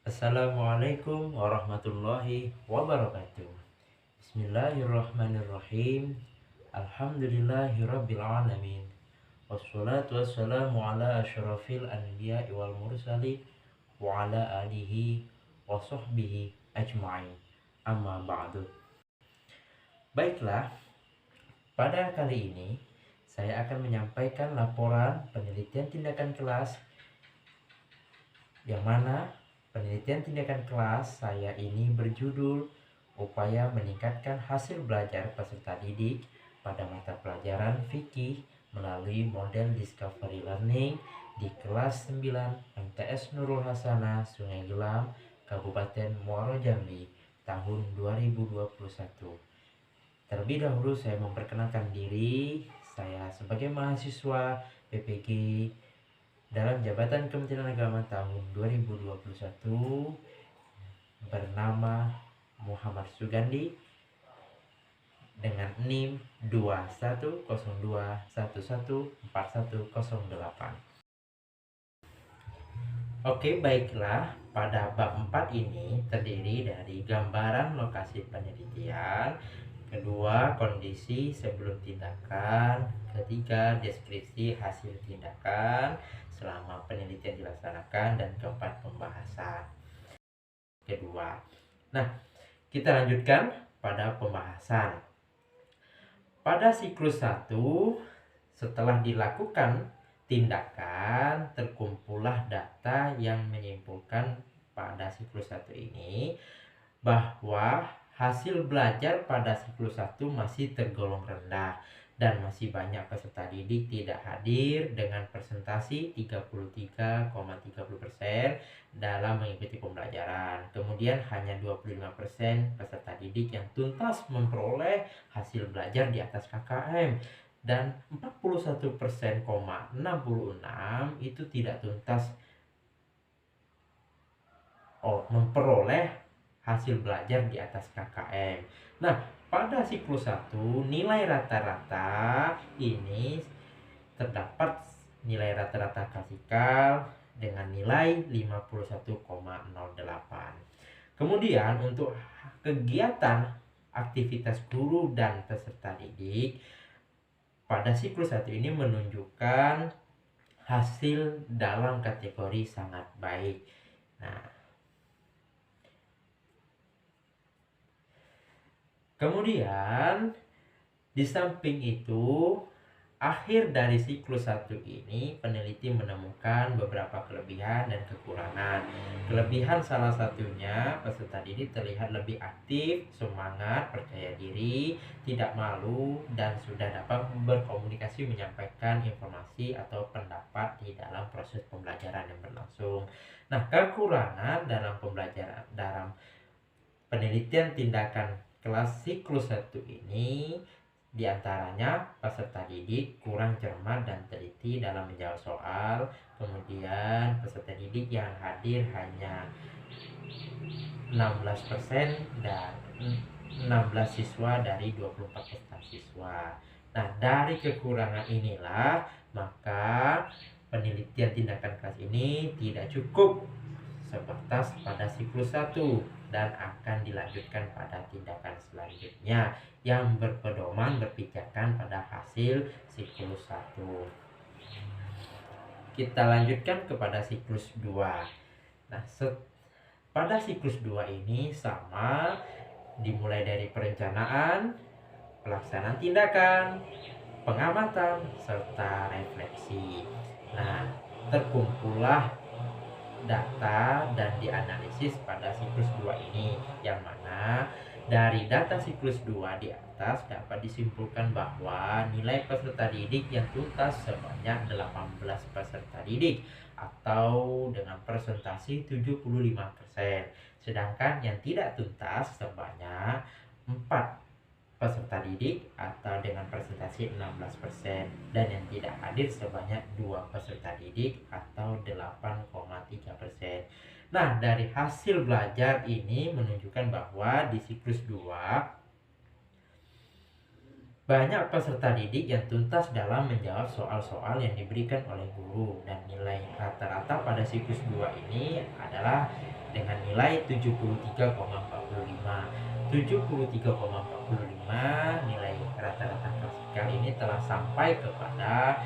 Assalamualaikum warahmatullahi wabarakatuh. Bismillahirrahmanirrahim. Alhamdulillahirabbil alamin. Wassalatu wassalamu ala asyrafil anbiya'i wal mursalin wa ala alihi wa sahbihi ajma'in. Amma ba'du. Baiklah, pada kali ini saya akan menyampaikan laporan penelitian tindakan kelas yang mana penelitian tindakan kelas saya ini berjudul Upaya Meningkatkan Hasil Belajar Peserta Didik pada Mata Pelajaran Fikih melalui Model Discovery Learning di kelas 9 MTS Nurul Hasanah Sungai Gelam, Kabupaten Muaro Jambi, tahun 2021. Terlebih dahulu saya memperkenalkan diri, saya sebagai mahasiswa PPG dalam jabatan Kementerian Agama tahun 2021 bernama Muhammad Sugandi dengan NIM 2102114108. Oke, baiklah. Pada bab 4 ini terdiri dari gambaran lokasi penelitian, kedua kondisi sebelum tindakan, ketiga deskripsi hasil tindakan selama penelitian dilaksanakan, dan keempat pembahasan kedua. Nah, kita lanjutkan pada pembahasan. Pada siklus 1, setelah dilakukan tindakan, terkumpullah data yang menyimpulkan pada siklus 1 ini bahwa hasil belajar pada siklus 1 masih tergolong rendah dan masih banyak peserta didik tidak hadir dengan presentasi 33,30% dalam mengikuti pembelajaran. Kemudian hanya 25% peserta didik yang tuntas memperoleh hasil belajar di atas KKM dan 41,66% itu tidak tuntas memperoleh hasil belajar di atas KKM. Nah, pada siklus 1 nilai rata-rata ini terdapat nilai rata-rata klasikal dengan nilai 51,08. Kemudian untuk kegiatan aktivitas guru dan peserta didik pada siklus 1 ini menunjukkan hasil dalam kategori sangat baik. Nah, kemudian di samping itu, akhir dari siklus 1 ini peneliti menemukan beberapa kelebihan dan kekurangan. Kelebihan salah satunya peserta didik terlihat lebih aktif, semangat, percaya diri, tidak malu, dan sudah dapat berkomunikasi menyampaikan informasi atau pendapat di dalam proses pembelajaran yang berlangsung. Nah, kekurangan dalam pembelajaran dalam penelitian tindakan kelas siklus 1 ini diantaranya peserta didik kurang cermat dan teliti dalam menjawab soal, kemudian peserta didik yang hadir hanya 16% dan 16 siswa dari 24 peserta siswa. Nah, dari kekurangan inilah maka penelitian tindakan kelas ini tidak cukup sebatas pada siklus 1 dan akan dilanjutkan pada tindakan selanjutnya yang berpedoman berpijakkan pada hasil siklus 1. Kita lanjutkan kepada siklus 2. Nah, pada siklus 2 ini sama, dimulai dari perencanaan, pelaksanaan tindakan, pengamatan, serta refleksi. Nah, terkumpullah data dan dianalisis pada siklus 2 ini, yang mana dari data siklus 2 di atas dapat disimpulkan bahwa nilai peserta didik yang tuntas sebanyak 18 peserta didik atau dengan presentasi 75%, sedangkan yang tidak tuntas sebanyak 4 peserta didik atau dengan presentasi 16%, dan yang tidak hadir sebanyak 2 peserta didik atau 8,3%. Nah, dari hasil belajar ini menunjukkan bahwa di siklus 2 banyak peserta didik yang tuntas dalam menjawab soal-soal yang diberikan oleh guru, dan nilai rata-rata pada siklus 2 ini adalah dengan nilai 73,45. 73,45 nilai rata-rata klasikal ini telah sampai kepada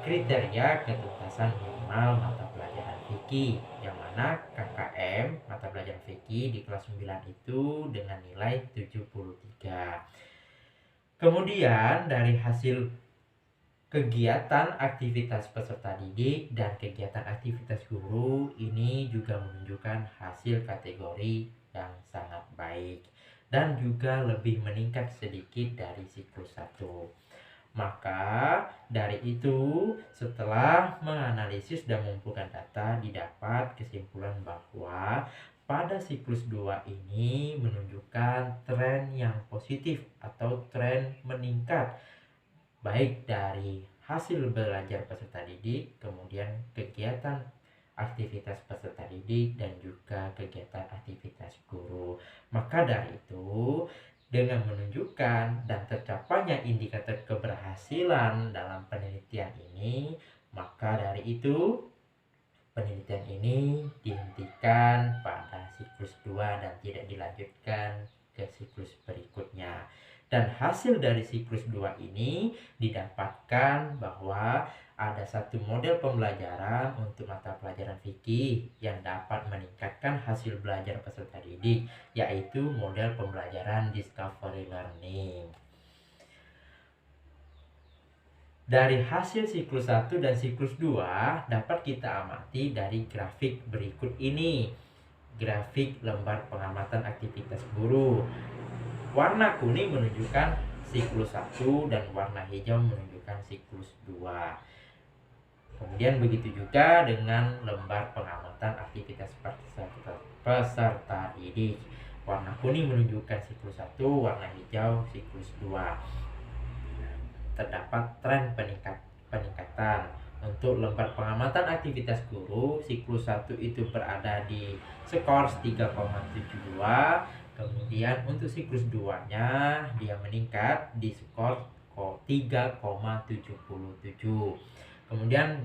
kriteria ketuntasan minimal mata pelajaran fikih, yang mana KKM mata pelajaran fikih di kelas 9 itu dengan nilai 73. Kemudian dari hasil kegiatan aktivitas peserta didik dan kegiatan aktivitas guru ini juga menunjukkan hasil kategori yang sangat baik dan juga lebih meningkat sedikit dari siklus 1. Maka dari itu, setelah menganalisis dan mengumpulkan data, didapat kesimpulan bahwa pada siklus 2 ini menunjukkan tren yang positif atau tren meningkat, baik dari hasil belajar peserta didik, kemudian kegiatan aktivitas peserta didik, dan juga kegiatan aktivitas guru. Maka dari itu, dengan menunjukkan dan tercapainya indikator keberhasilan dalam penelitian ini, maka dari itu penelitian ini dihentikan pada siklus 2 dan tidak dilanjutkan ke siklus berikutnya. Dan hasil dari siklus 2 ini didapatkan bahwa ada satu model pembelajaran untuk mata pelajaran fikih yang dapat meningkatkan hasil belajar peserta didik, yaitu model pembelajaran discovery learning. Dari hasil siklus 1 dan siklus 2 dapat kita amati dari grafik berikut ini. Grafik lembar pengamatan aktivitas guru. Warna kuning menunjukkan siklus 1 dan warna hijau menunjukkan siklus 2. Kemudian begitu juga dengan lembar pengamatan aktivitas peserta didik. Warna kuning menunjukkan siklus 1, warna hijau siklus 2. Terdapat tren peningkatan. Untuk lembar pengamatan aktivitas guru, siklus 1 itu berada di skor 3,72. Kemudian untuk siklus 2-nya dia meningkat di skor 3,77. Kemudian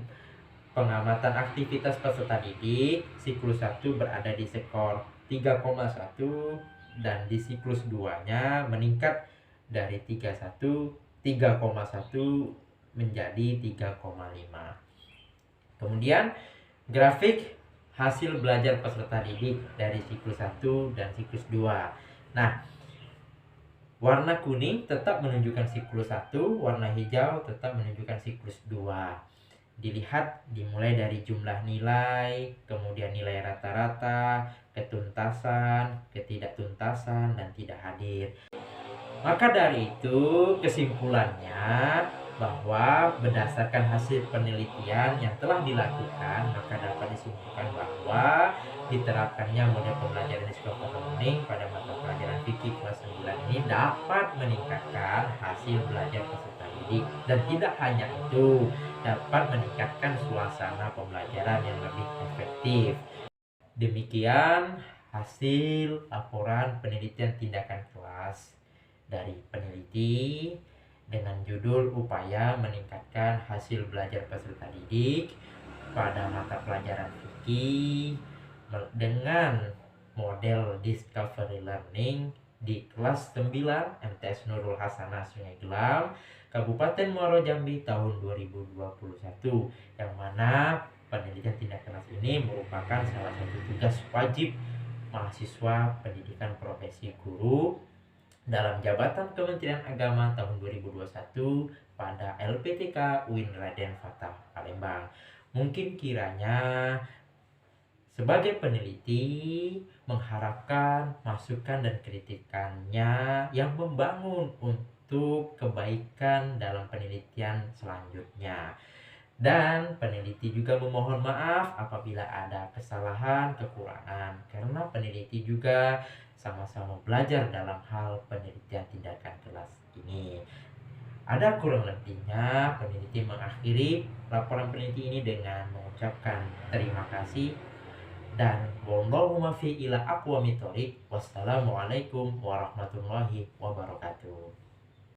pengamatan aktivitas peserta didik, siklus 1 berada di skor 3,1 dan di siklus 2-nya meningkat dari 3,1 menjadi 3,5. Kemudian grafik hasil belajar peserta didik dari siklus 1 dan siklus 2. Nah, warna kuning tetap menunjukkan siklus 1, warna hijau tetap menunjukkan siklus 2. Dilihat dimulai dari jumlah nilai, kemudian nilai rata-rata, ketuntasan, ketidaktuntasan, dan tidak hadir. Maka dari itu kesimpulannya bahwa berdasarkan hasil penelitian yang telah dilakukan, maka dapat disimpulkan bahwa diterapkannya model pembelajaran discovery learning pada mata pelajaran fikih kelas 9 ini dapat meningkatkan hasil belajar peserta didik, dan tidak hanya itu, dapat meningkatkan suasana pembelajaran yang lebih efektif. Demikian hasil laporan penelitian tindakan kelas dari peneliti dengan judul upaya meningkatkan hasil belajar peserta didik pada mata pelajaran fikih dengan model discovery learning di kelas 9 MTS Nurul Hasanah Sungai Gelam, Kabupaten Muaro Jambi tahun 2021, yang mana penelitian tindakan kelas ini merupakan salah satu tugas wajib mahasiswa pendidikan profesi guru dalam jabatan Kementerian Agama tahun 2021 pada LPTK UIN Raden Fatah Palembang. Mungkin kiranya sebagai peneliti mengharapkan masukan dan kritikannya yang membangun untuk kebaikan dalam penelitian selanjutnya. Dan peneliti juga memohon maaf apabila ada kesalahan, kekurangan, karena peneliti juga sama-sama belajar dalam hal penelitian tindakan kelas ini. Ada kurang lebihnya, peneliti mengakhiri laporan peneliti ini dengan mengucapkan terima kasih dan wallahu muwaffiq ila aqwamit thoriq. Wassalamualaikum warahmatullahi wabarakatuh.